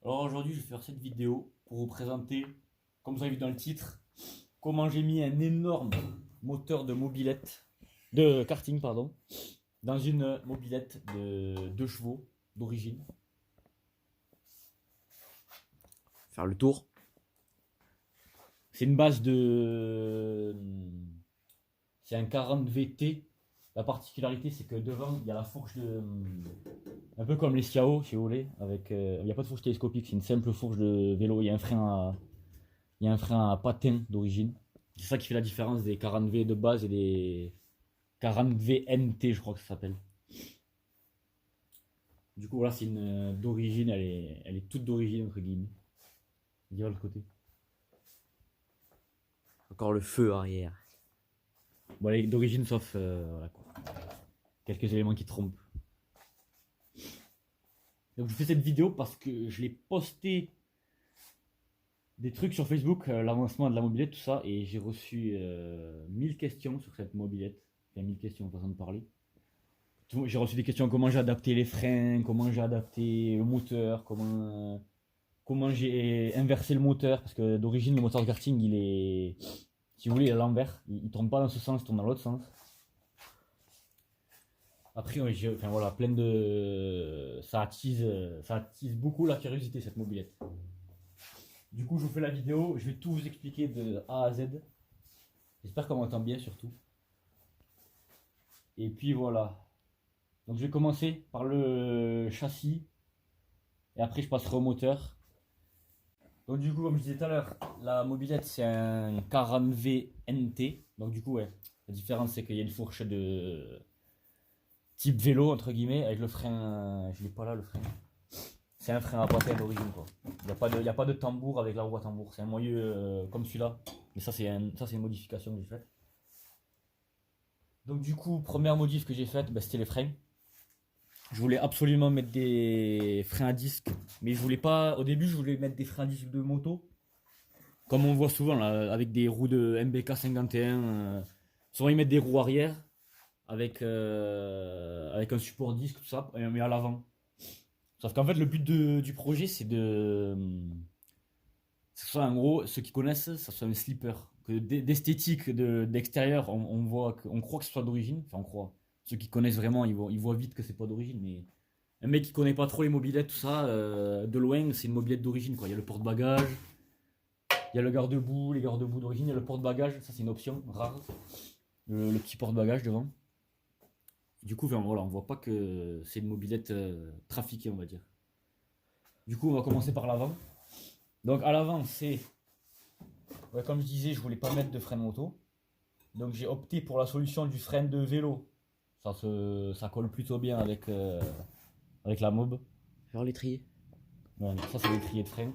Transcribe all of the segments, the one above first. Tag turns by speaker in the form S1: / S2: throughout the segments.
S1: Alors aujourd'hui, je vais faire cette vidéo pour vous présenter, comme vous avez vu dans le titre, comment j'ai mis un énorme moteur de mobilette, de karting pardon, dans une mobilette de 2 chevaux d'origine. Faire le tour. C'est une base de... C'est un 40 VT. La particularité, c'est que devant, il y a la fourche de... Un peu comme les Xiao chez Olé, avec... il n'y a pas de fourche télescopique, c'est une simple fourche de vélo. Il y a un frein à patin d'origine. C'est ça qui fait la différence des 40V de base et des 40V NT, je crois que ça s'appelle. Du coup, voilà, c'est une d'origine, elle est toute d'origine, entre guillemets. On dirait l'autre côté.
S2: Encore le feu arrière.
S1: Bon, elle est d'origine, sauf voilà, quoi. Quelques éléments qui trompent. Donc, je fais cette vidéo parce que je l'ai posté des trucs sur Facebook, l'avancement de la mobilette, tout ça, et j'ai reçu 1000 questions sur cette mobilette. Enfin, 1000 questions, façon de parler. J'ai reçu des questions comment j'ai adapté les freins, comment j'ai adapté le moteur, comment j'ai inversé le moteur, parce que d'origine, le moteur de karting, il est, si vous voulez, il est à l'envers. Il tourne pas dans ce sens, il tourne dans l'autre sens. Après, ouais, enfin voilà, plein de. Ça attise beaucoup la curiosité, cette mobilette. Du coup, je vous fais la vidéo, je vais tout vous expliquer de A à Z. J'espère qu'on m'entend bien surtout. Et puis voilà. Donc je vais commencer par le châssis. Et après, je passerai au moteur. Donc du coup, comme je disais tout à l'heure, la mobilette, c'est un 40V NT. Donc du coup, ouais, la différence, c'est qu'il y a une fourche de type vélo, entre guillemets, avec le frein... Je l'ai pas là, le frein. C'est un frein à patin d'origine, quoi. Il y a pas de tambour avec la roue à tambour. C'est un moyeu comme celui-là. Mais ça, c'est une modification que j'ai faite. Donc du coup, première modif que j'ai faite, bah, c'était les freins. Je voulais absolument mettre des freins à disque, mais je voulais pas. Au début, je voulais mettre des freins à disque de moto, comme on voit souvent là, avec des roues de MBK 51. Souvent ils mettent des roues arrière avec un support disque tout ça, mais à l'avant. Sauf qu'en fait, le but du projet, c'est de que ce soit en gros, ceux qui connaissent, ça soit un slipper. Que d'esthétique d'extérieur, on voit, on croit que ce soit d'origine. Enfin, on croit. Ceux qui connaissent vraiment, ils voient vite que c'est pas d'origine. Mais un mec qui connaît pas trop les mobilettes, tout ça, de loin, c'est une mobilette d'origine, quoi. Il y a le porte-bagages, il y a le garde-boue, les garde-boue d'origine, il y a le porte-bagages, ça c'est une option rare. Le petit porte-bagages devant. Du coup, enfin, voilà, on voit pas que c'est une mobilette trafiquée, on va dire. Du coup, on va commencer par l'avant. Donc à l'avant, c'est ouais, comme je disais, je voulais pas mettre de frein moto. Donc j'ai opté pour la solution du frein de vélo. Ça colle plutôt bien avec la mob.
S2: Genre l'étrier.
S1: Ouais, ça c'est l'étrier de frein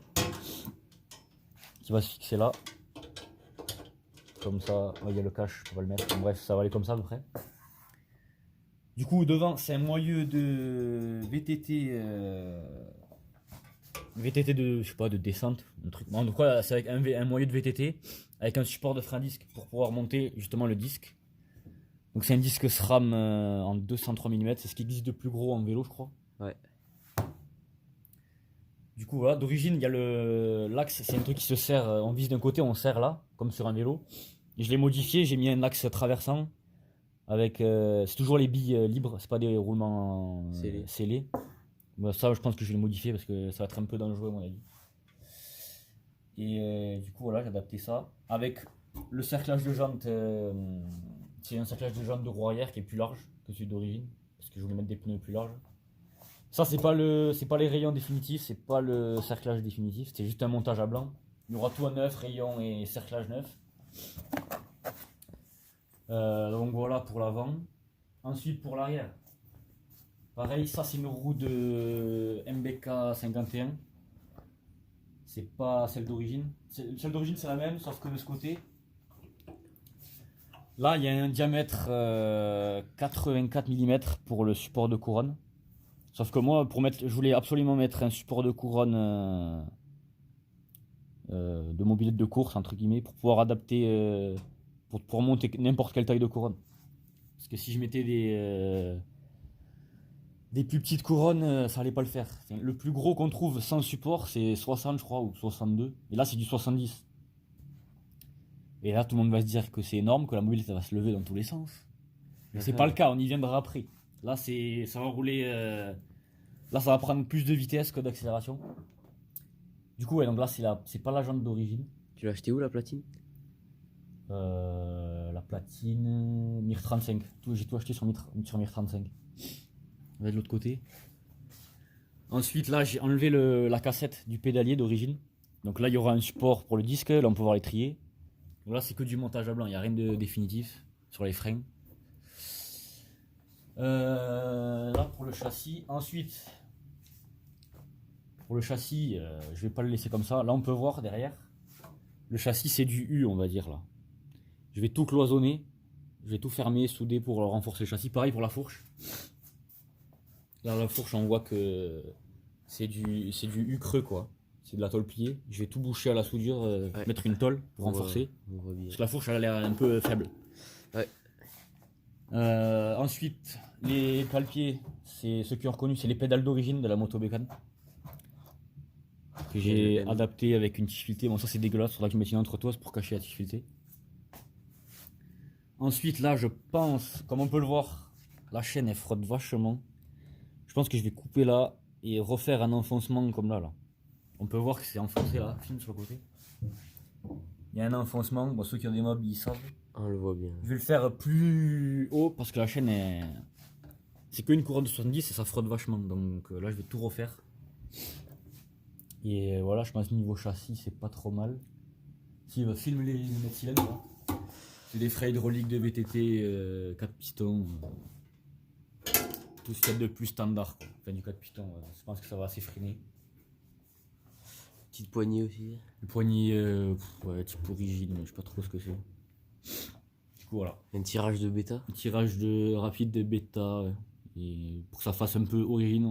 S1: qui va se fixer là. Comme ça, il y a le cache, on va le mettre. Bref, ça va aller comme ça à peu près. Du coup, devant, c'est un moyeu de VTT. VTT de, je sais pas, de descente, un truc. En tout cas, c'est avec un moyeu de VTT avec un support de frein disque pour pouvoir monter justement le disque. Donc c'est un disque SRAM en 203 mm, c'est ce qui existe de plus gros en vélo, je crois.
S2: Ouais.
S1: Du coup, voilà, d'origine, il y a l'axe, c'est un truc qui se serre, on vise d'un côté, on serre là, comme sur un vélo. Et je l'ai modifié, j'ai mis un axe traversant avec, c'est toujours les billes libres, c'est pas des roulements scellés. Bah, ça, je pense que je vais le modifier parce que ça va être un peu dangereux à mon avis. Et du coup, voilà, j'ai adapté ça avec le cerclage de jantes. C'est un cerclage de jantes de roue arrière qui est plus large que celui d'origine parce que je voulais mettre des pneus plus larges. Ça, c'est pas les rayons définitifs, c'est pas le cerclage définitif, c'était juste un montage à blanc. Il y aura tout à neuf, rayons et cerclage neuf. Donc voilà pour l'avant. Ensuite pour l'arrière. Pareil, ça c'est une roue de MBK 51. C'est pas celle d'origine. Celle d'origine c'est la même, sauf que de ce côté, là il y a un diamètre 84 mm pour le support de couronne. Sauf que moi, je voulais absolument mettre un support de couronne de mobilette de course, entre guillemets, pour pouvoir adapter, pour monter n'importe quelle taille de couronne. Parce que si je mettais Des plus petites couronnes, ça allait pas le faire. Enfin, le plus gros qu'on trouve sans support, c'est 60, je crois, ou 62. Et là, c'est du 70. Et là, tout le monde va se dire que c'est énorme, que la mobilette ça va se lever dans tous les sens. Mais c'est pas le cas, on y viendra après. Là, ça va rouler. Là, ça va prendre plus de vitesse que d'accélération. Du coup, ouais, donc là, c'est pas la jante d'origine.
S2: Tu l'as acheté où la platine?
S1: La platine Mir 35. J'ai tout acheté sur Mir 35. On va de l'autre côté. Ensuite, là, j'ai enlevé la cassette du pédalier d'origine. Donc là, il y aura un support pour le disque. Là, on peut voir les trier. Donc là, c'est que du montage à blanc. Il n'y a rien de définitif sur les freins. Là, pour le châssis. Ensuite, pour le châssis, je vais pas le laisser comme ça. Là, on peut voir derrière. Le châssis, c'est du U, on va dire là. Je vais tout cloisonner. Je vais tout fermer, souder pour renforcer le châssis. Pareil pour la fourche. Là, la fourche, on voit que c'est du U creux, quoi. C'est de la tôle pliée. Je vais tout boucher à la soudure,
S2: Ouais.
S1: mettre une tôle pour renforcer.
S2: On voit bien.
S1: Parce que la fourche, elle a l'air un peu faible.
S2: Ouais.
S1: Ensuite, les cale-pieds, c'est ceux qui ont reconnu, c'est les pédales d'origine de la moto Bécane. Que j'ai adapté avec une tige filetée. Bon, ça c'est dégueulasse, faudra que je mette une entretoise pour cacher la tige filetée. Ensuite, là, je pense, comme on peut le voir, la chaîne elle frotte vachement. Je pense que je vais couper là et refaire un enfoncement comme là. On peut voir que c'est enfoncé là, film sur le côté. Il y a un enfoncement, bon, ceux qui ont des mobs ils savent.
S2: On le voit bien.
S1: Je vais le faire plus haut parce que la chaîne est. C'est qu'une couronne de 70 et ça frotte vachement. Donc là, je vais tout refaire. Et voilà, je pense que niveau châssis, c'est pas trop mal. S'il va filmer les mètres cylindres, là. C'est des freins hydrauliques de VTT, 4 pistons. Tout ce qu'il y a de plus standard, quoi. Enfin, du 4 pistons, je pense que ça va assez freiner.
S2: Petite poignée aussi.
S1: Le poignet, ouais, type origine, je sais pas trop ce que c'est. Du coup, voilà.
S2: Un tirage de bêta.
S1: Un tirage rapide de bêta. Ouais. Et pour que ça fasse un peu origine,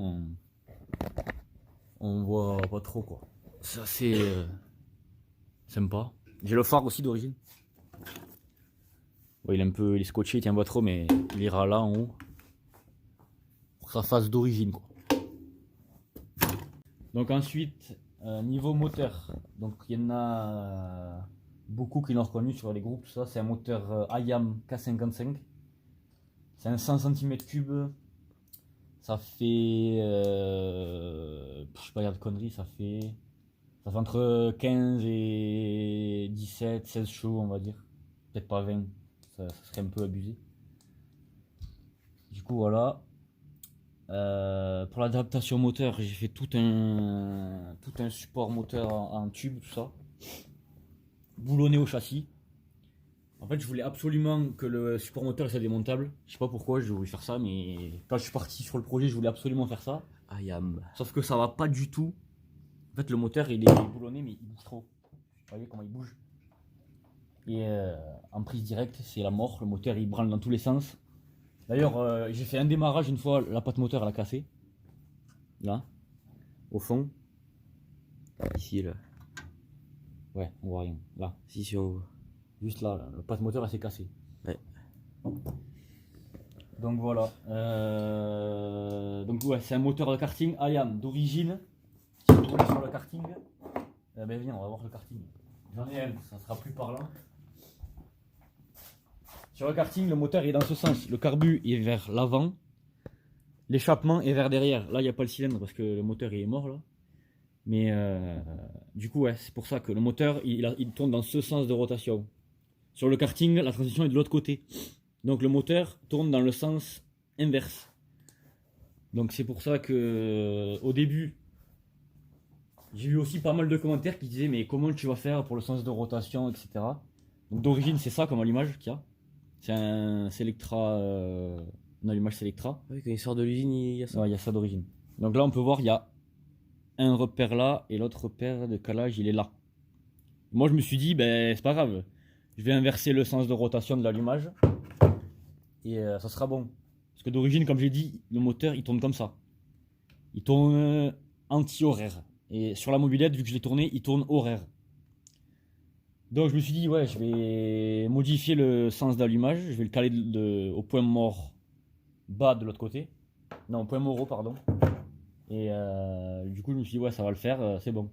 S1: on voit pas trop, quoi. C'est assez sympa. J'ai le phare aussi d'origine. Ouais, il est scotché, il tient pas trop, mais il ira là en haut. Pour que ça fasse d'origine, quoi. Donc ensuite, niveau moteur, donc il y en a beaucoup qui l'ont reconnu sur les groupes, tout ça. C'est un moteur IAM K55. C'est un 100 cm3. Ça fait, je sais pas, il y a de conneries, ça fait entre 15 et 17, 16 chevaux, on va dire. Peut-être pas 20, ça serait un peu abusé. Du coup, voilà. Pour l'adaptation moteur, j'ai fait tout un support moteur en tube, tout ça. Boulonné au châssis. En fait, je voulais absolument que le support moteur soit démontable. Je sais pas pourquoi je voulais faire ça, mais quand je suis parti sur le projet, je voulais absolument faire ça.
S2: IAM.
S1: Sauf que ça va pas du tout. En fait, le moteur il est boulonné, mais il bouge trop. Vous voyez comment il bouge. Et en prise directe, c'est la mort. Le moteur il branle dans tous les sens. D'ailleurs, j'ai fait un démarrage une fois, la patte moteur elle a cassé. Là, au fond.
S2: Ici, là.
S1: Ouais, on voit rien. Là,
S2: Si, on voit.
S1: juste là, la patte moteur elle s'est cassée.
S2: Ouais.
S1: Donc voilà. Donc ouais, c'est un moteur de karting IAM d'origine. Si on tourne sur le karting, ben viens, on va voir le karting. J'en ai un, ça sera plus parlant. Sur le karting, le moteur est dans ce sens. Le carbu est vers l'avant. L'échappement est vers derrière. Là, il n'y a pas le cylindre parce que le moteur il est mort là. Mais du coup, ouais, c'est pour ça que le moteur il tourne dans ce sens de rotation. Sur le karting, la transition est de l'autre côté. Donc le moteur tourne dans le sens inverse. Donc c'est pour ça que au début, j'ai eu aussi pas mal de commentaires qui disaient mais comment tu vas faire pour le sens de rotation, etc. Donc d'origine c'est ça comme allumage qu'il y a. C'est un Selectra, un allumage Selectra.
S2: Oui, quand il sort de l'usine, il y a ça.
S1: Ouais, il y a ça d'origine. Donc là on peut voir il y a un repère là et l'autre repère de calage il est là. Moi je me suis dit ben c'est pas grave, je vais inverser le sens de rotation de l'allumage et ça sera bon. Parce que d'origine comme j'ai dit le moteur il tourne comme ça. Il tourne anti-horaire. Et sur la mobilette vu que je l'ai tourné il tourne horaire. Donc je me suis dit ouais je vais modifier le sens d'allumage, je vais le caler au point mort bas de l'autre côté. Non, point Moreau, pardon. Et du coup, je me suis dit, ouais, ça va le faire, c'est bon.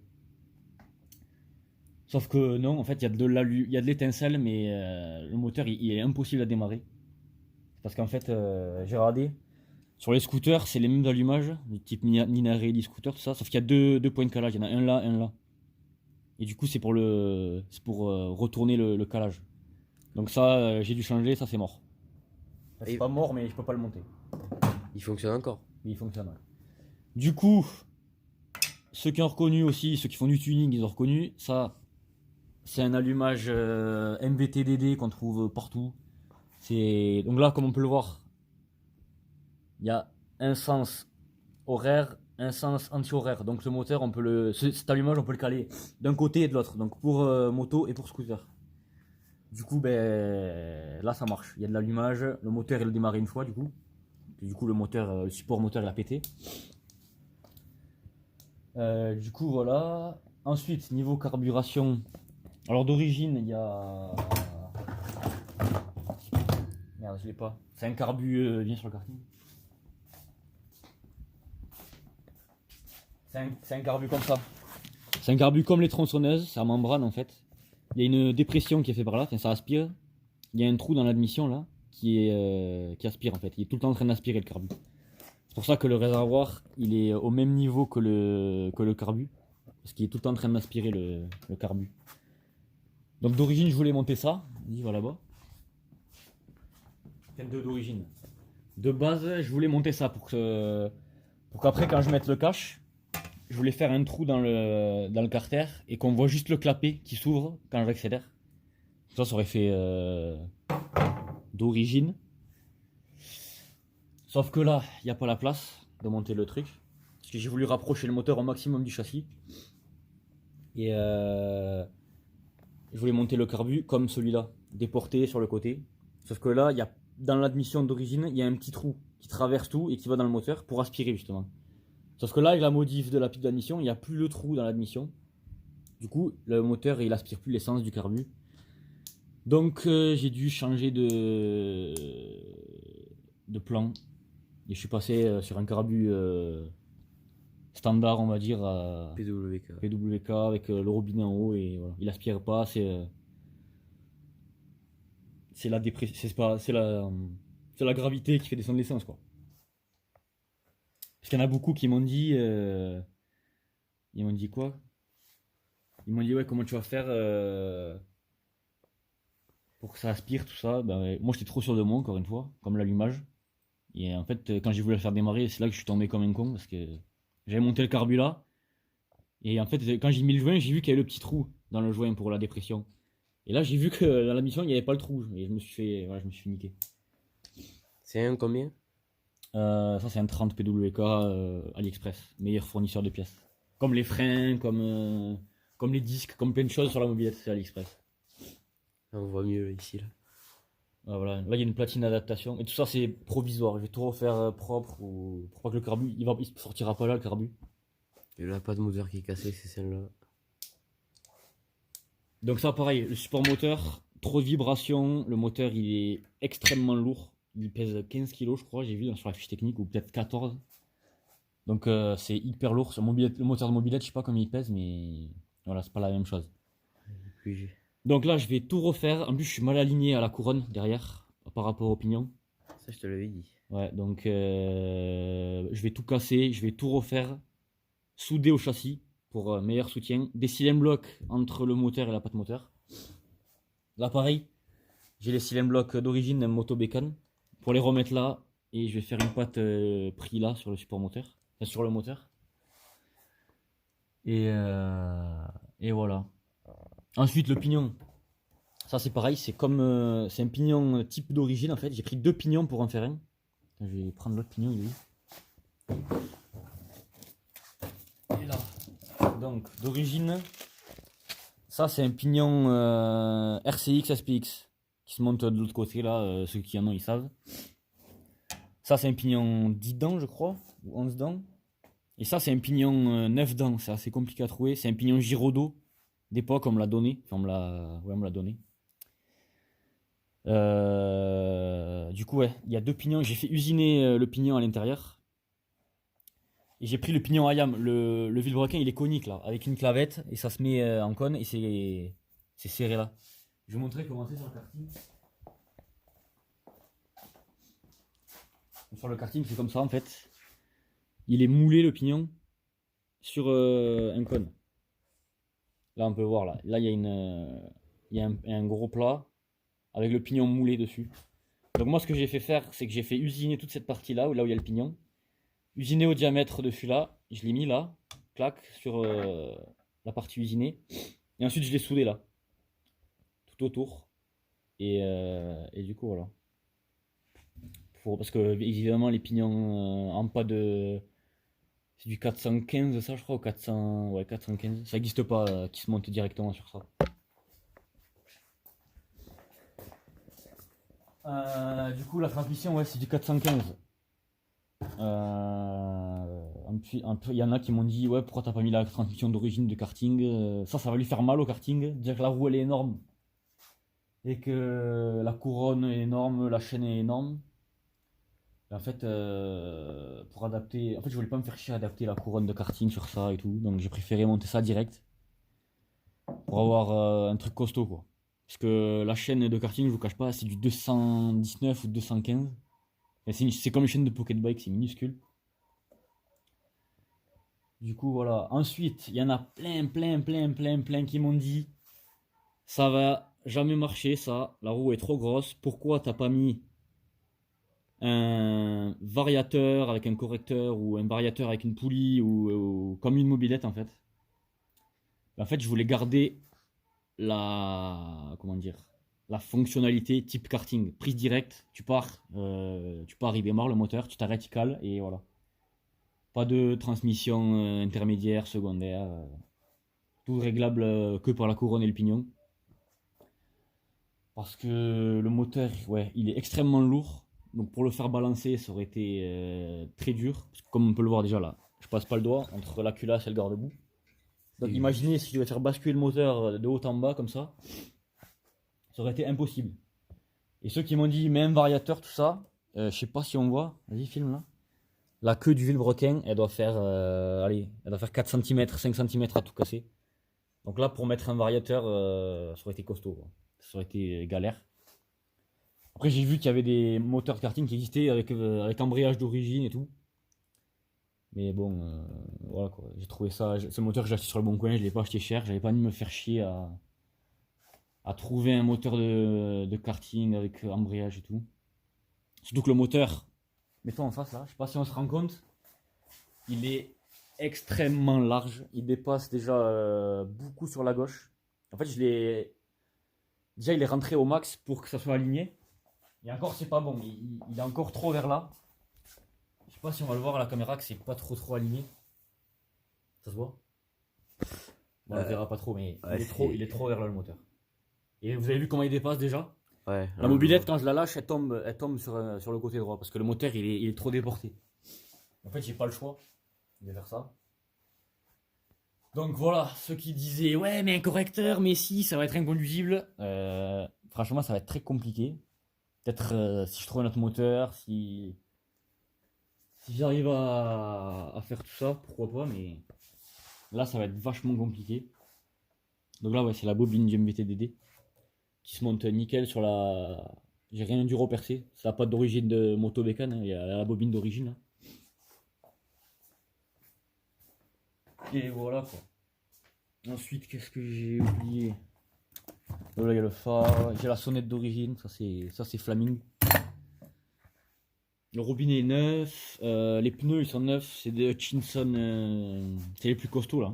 S1: Sauf que non, en fait, il y a de l'étincelle, mais le moteur, il est impossible à démarrer. Parce qu'en fait, j'ai regardé, sur les scooters, c'est les mêmes allumages, du type Nina Rally scooter, tout ça, sauf qu'il y a deux points de calage, il y en a un là, un là. Et du coup, c'est pour retourner le calage. Donc ça, j'ai dû changer, ça c'est mort. Enfin, c'est
S2: Et-
S1: pas mort, mais je peux pas le monter.
S2: Il fonctionne encore.
S1: Mais il fonctionne. Ouais. Du coup, ceux qui ont reconnu aussi, ceux qui font du tuning, ils ont reconnu. Ça, c'est un allumage MVTDD qu'on trouve partout. Donc là, comme on peut le voir, il y a un sens horaire, un sens anti-horaire. Donc le moteur, cet allumage, on peut le caler d'un côté et de l'autre. Donc pour moto et pour scooter. Du coup, ben, là, ça marche. Il y a de l'allumage. Le moteur, il a démarré une fois, du coup. Et du coup, le support moteur, il a pété. Du coup, voilà. Ensuite, niveau carburation. Alors, d'origine, il y a. Merde, je l'ai pas. C'est un carbu. Viens sur le karting. C'est un carbu comme ça. C'est un carbu comme les tronçonneuses. C'est en membrane, en fait. Il y a une dépression qui est faite par là. Enfin, ça aspire. Il y a un trou dans l'admission, là. Qui aspire, en fait. Il est tout le temps en train d'aspirer le carbu. C'est pour ça que le réservoir, il est au même niveau que le carbu. Parce qu'il est tout le temps en train d'aspirer le carbu. Donc d'origine, je voulais monter ça. Il va là-bas. D'origine. De base, je voulais monter ça pour qu'après, quand je mette le cache, je voulais faire un trou dans le carter et qu'on voit juste le clapet qui s'ouvre quand j'accélère. Ça aurait fait d'origine. Sauf que là, il n'y a pas la place de monter le truc. Parce que j'ai voulu rapprocher le moteur au maximum du châssis. Et je voulais monter le carbu comme celui-là, déporté sur le côté. Sauf que là, dans l'admission d'origine, il y a un petit trou qui traverse tout et qui va dans le moteur pour aspirer justement. Sauf que là, avec la modif de la pipe d'admission, il n'y a plus le trou dans l'admission. Du coup, le moteur, il aspire plus l'essence du carbu. Donc, j'ai dû changer de plan. Et je suis passé sur un carbu standard, on va dire, à
S2: PWK.
S1: PWK avec le robinet en haut et voilà. Il aspire pas, c'est la dépression, c'est la gravité qui fait descendre l'essence quoi. Parce qu'il y en a beaucoup qui m'ont dit, ils m'ont dit quoi? Ils m'ont dit ouais comment tu vas faire pour que ça aspire tout ça. Ben, ouais, moi j'étais trop sûr de moi encore une fois, comme l'allumage. Et en fait quand j'ai voulu le faire démarrer, c'est là que je suis tombé comme un con parce que j'avais monté le carbu là. Et en fait, quand j'ai mis le joint, j'ai vu qu'il y avait le petit trou dans le joint pour la dépression. Et là, j'ai vu que dans la mission, il n'y avait pas le trou. Et je me suis fait niquer.
S2: C'est un combien?
S1: Ça, c'est un 30 PWK AliExpress. Meilleur fournisseur de pièces. Comme les freins, comme les disques, comme plein de choses sur la mobilette, c'est AliExpress.
S2: On voit mieux là, ici. Là.
S1: Ah, voilà. Là, il y a une platine d'adaptation. Et tout ça, c'est provisoire. Je vais tout refaire propre pour pas que le carbu, il sortira pas là, le carbu.
S2: Il n'y a pas de moteur qui est cassé, c'est celle-là.
S1: Donc ça pareil, le support moteur, trop de vibrations, le moteur il est extrêmement lourd, il pèse 15 kg je crois, j'ai vu sur la fiche technique, ou peut-être 14. Donc c'est hyper lourd, le moteur de mobilette je sais pas combien il pèse mais voilà c'est pas la même chose.
S2: Puis,
S1: Donc là je vais tout refaire, en plus je suis mal aligné à la couronne derrière par rapport au pignon.
S2: ça je te l'avais dit.
S1: Ouais donc je vais tout casser, je vais tout refaire, souder au châssis pour meilleur soutien, des cylindres blocs entre le moteur et la patte moteur. Là pareil, j'ai les cylindres blocs d'origine d'un Moto Bécane pour les remettre là et je vais faire une patte pris là sur le support moteur, enfin, sur le moteur. Et voilà. Ensuite le pignon, ça c'est pareil, c'est c'est un pignon type d'origine en fait. J'ai pris deux pignons pour en faire un. Je vais prendre l'autre pignon, il est où? Et là. Donc d'origine, ça c'est un pignon RCX SPX qui se monte de l'autre côté là, ceux qui en ont ils savent. Ça c'est un pignon 10 dents je crois, ou 11 dents. Et ça c'est un pignon 9 dents, c'est assez compliqué à trouver. C'est un pignon Giraudot d'époque, on me l'a donné. Enfin on me l'a donné. Du coup ouais, il y a deux pignons, j'ai fait usiner le pignon à l'intérieur. Et j'ai pris le pignon IAM. Le vilebrequin, il est conique là, avec une clavette et ça se met en cône et c'est serré là. Je vais vous montrer comment c'est sur le karting. Sur le karting, c'est comme ça en fait. Il est moulé le pignon sur un cône. Là, on peut voir là. Là, il y a un gros plat avec le pignon moulé dessus. Donc moi, ce que j'ai fait faire, c'est que j'ai fait usiner toute cette partie-là, là où il y a le pignon. Usiner au diamètre dessus là. Je l'ai mis là, clac, sur la partie usinée. Et ensuite, je l'ai soudé là, tout autour. Et du coup, voilà. Parce que évidemment, les pignons en pas de... C'est du 415 ça je crois, ou 400... Ouais, 415. Ça n'existe pas qui se monte directement sur ça. Du coup, la transmission, ouais, c'est du 415. Il y en a qui m'ont dit, ouais, pourquoi t'as pas mis la transmission d'origine de karting. Ça va lui faire mal au karting. Dire que la roue elle est énorme et que la couronne est énorme, la chaîne est énorme. Et en fait, pour adapter, en fait, je voulais pas me faire chier à adapter la couronne de karting sur ça et tout, donc j'ai préféré monter ça direct pour avoir un truc costaud quoi. Parce que la chaîne de karting, je vous cache pas, c'est du 219 ou 215. C'est comme une chaîne de pocket bike, c'est minuscule. Du coup, voilà. Ensuite, il y en a plein qui m'ont dit ça va jamais marcher, ça. La roue est trop grosse. Pourquoi t'as pas mis un variateur avec un correcteur ou un variateur avec une poulie ou comme une mobilette en fait. En fait, je voulais garder comment dire, la fonctionnalité type karting. Prise directe, tu pars il démarre le moteur, tu t'arrêtes, il cale et voilà. Pas de transmission intermédiaire, secondaire. Tout réglable que par la couronne et le pignon. Parce que le moteur, ouais, il est extrêmement lourd. Donc pour le faire balancer, ça aurait été très dur. Parce que comme on peut le voir déjà là, je passe pas le doigt entre la culasse et le garde-boue. Donc imaginez si je devais faire basculer le moteur de haut en bas comme ça aurait été impossible. Et ceux qui m'ont dit, mais un variateur, tout ça, je sais pas si on voit, vas-y filme là. La queue du vilebrequin, elle doit faire, allez, elle doit faire 4 cm, 5 cm à tout casser. Donc là, pour mettre un variateur, ça aurait été costaud, quoi. Ça aurait été galère. Après, j'ai vu qu'il y avait des moteurs de karting qui existaient avec embrayage d'origine et tout. Mais bon, voilà quoi. J'ai trouvé ça. Ce moteur que j'ai acheté sur le bon coin, je l'ai pas acheté cher. J'avais pas envie de me faire chier à trouver un moteur de karting avec embrayage et tout. Surtout que le moteur, mettons en face là, je sais pas si on se rend compte, il est extrêmement large. Il dépasse déjà beaucoup sur la gauche. En fait, déjà il est rentré au max pour que ça soit aligné. Et encore, c'est pas bon. Il est encore trop vers là. Je sais pas si on va le voir à la caméra que c'est pas trop aligné. Ça se voit? Bon, on le verra pas trop, mais ouais, il est trop vers là le moteur. Et vous avez vu comment il dépasse déjà?
S2: Ouais.
S1: La mobilette, quand je la lâche, elle tombe sur le côté droit parce que le moteur il est trop déporté. En fait, j'ai pas le choix de faire ça. Donc voilà, ceux qui disaient ouais, mais un correcteur, mais si, ça va être inconduisible. Franchement, ça va être très compliqué. Peut-être si je trouve un autre moteur, si j'arrive à faire tout ça, pourquoi pas, mais là, ça va être vachement compliqué. Donc là, ouais, c'est la bobine du MVT-DD qui se monte nickel sur la... J'ai rien dû repercer. Ça n'a pas d'origine de moto bécane, hein. Il y a la bobine d'origine là. Et voilà quoi. Ensuite, qu'est-ce que j'ai oublié? Là, il y a le phare. J'ai la sonnette d'origine. Ça, c'est Flaming. Le robinet est neuf. Les pneus, ils sont neufs. C'est des Hutchinson. C'est les plus costauds là.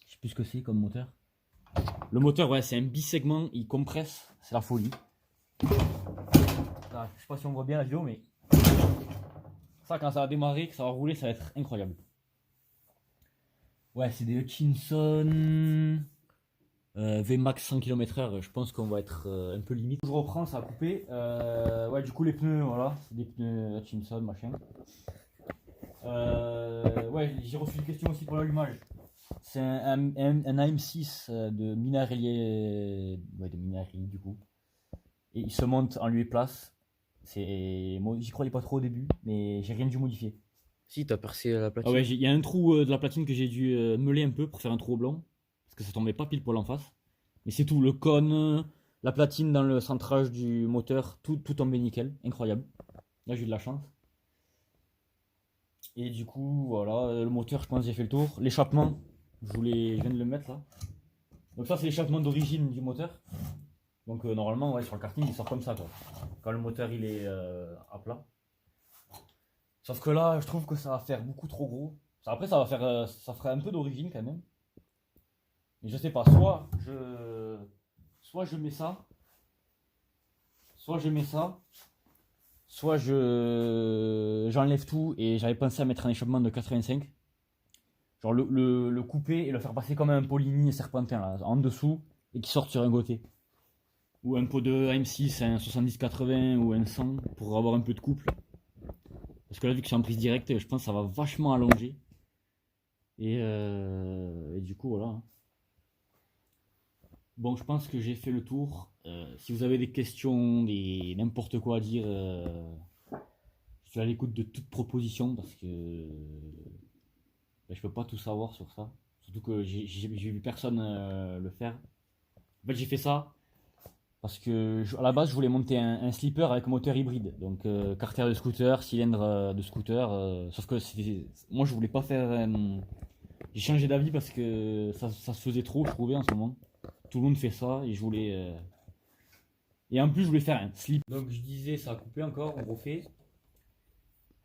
S1: Je sais plus ce que c'est comme moteur. Le moteur, ouais, c'est un bisegment. Il compresse. C'est la folie. Ah, je sais pas si on voit bien la vidéo, mais ça, quand ça va démarrer, que ça va rouler, ça va être incroyable. Ouais, c'est des Hutchinson VMAX 100 km/h. Je pense qu'on va être un peu limite. Je reprends, ça a coupé. Ouais, du coup, les pneus, voilà, c'est des pneus Hutchinson, machin. Ouais, j'ai reçu une question aussi pour l'allumage. C'est un AM6 de Minarelli, ouais, de Minarelli du coup. Et il se monte en lieu et place. J'y croyais pas trop au début, mais j'ai rien dû modifier.
S2: Si, t'as percé la
S1: Ah
S2: platine.
S1: ouais, il y a un trou de la platine que j'ai dû meuler un peu pour faire un trou au blanc. Parce que ça tombait pas pile poil en face. Mais c'est tout, le cône, la platine dans le centrage du moteur, tout tombait nickel. Incroyable. Là, j'ai eu de la chance. Et du coup, voilà, le moteur, je pense que j'ai fait le tour. L'échappement, je viens de le mettre là. Donc ça, c'est l'échappement d'origine du moteur. Donc normalement, ouais, sur le karting, il sort comme ça, quoi. Quand le moteur, il est à plat. Sauf que là, je trouve que ça va faire beaucoup trop gros. Après, ça ferait un peu d'origine quand même. Mais je sais pas, soit je mets ça, soit je mets ça, soit j'enlève tout et j'avais pensé à mettre un échappement de 85. Genre le couper et le faire passer comme un Polini serpentin là, en dessous et qui sorte sur un côté. Ou un pot de AM6, un 70-80 ou un 100 pour avoir un peu de couple. Parce que là, vu que c'est en prise directe, je pense que ça va vachement allonger. Et du coup, voilà. Bon, je pense que j'ai fait le tour. Si vous avez des questions, n'importe quoi à dire, je suis à l'écoute de toute proposition parce que je peux pas tout savoir sur ça. Surtout que j'ai vu personne le faire. En fait, j'ai fait ça parce que à la base, je voulais monter un slipper avec moteur hybride. Donc, carter de scooter, cylindre de scooter. Sauf que moi, je voulais pas faire. J'ai changé d'avis parce que ça se faisait trop, je trouvais, en ce moment. Tout le monde fait ça et je voulais. Et en plus, je voulais faire un slip. Donc, je disais, ça a coupé encore, on refait.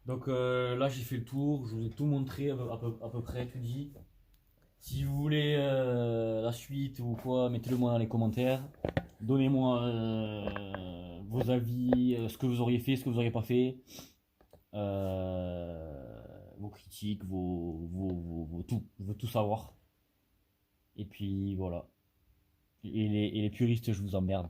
S1: Donc là, j'ai fait le tour, je vous ai tout montré à peu près, tout dit. Si vous voulez la suite ou quoi, mettez-le moi dans les commentaires. Donnez-moi vos avis, ce que vous auriez fait, ce que vous n'auriez pas fait. Vos critiques, vos tout. Je veux tout savoir. Et puis voilà. Et les puristes, je vous emmerde.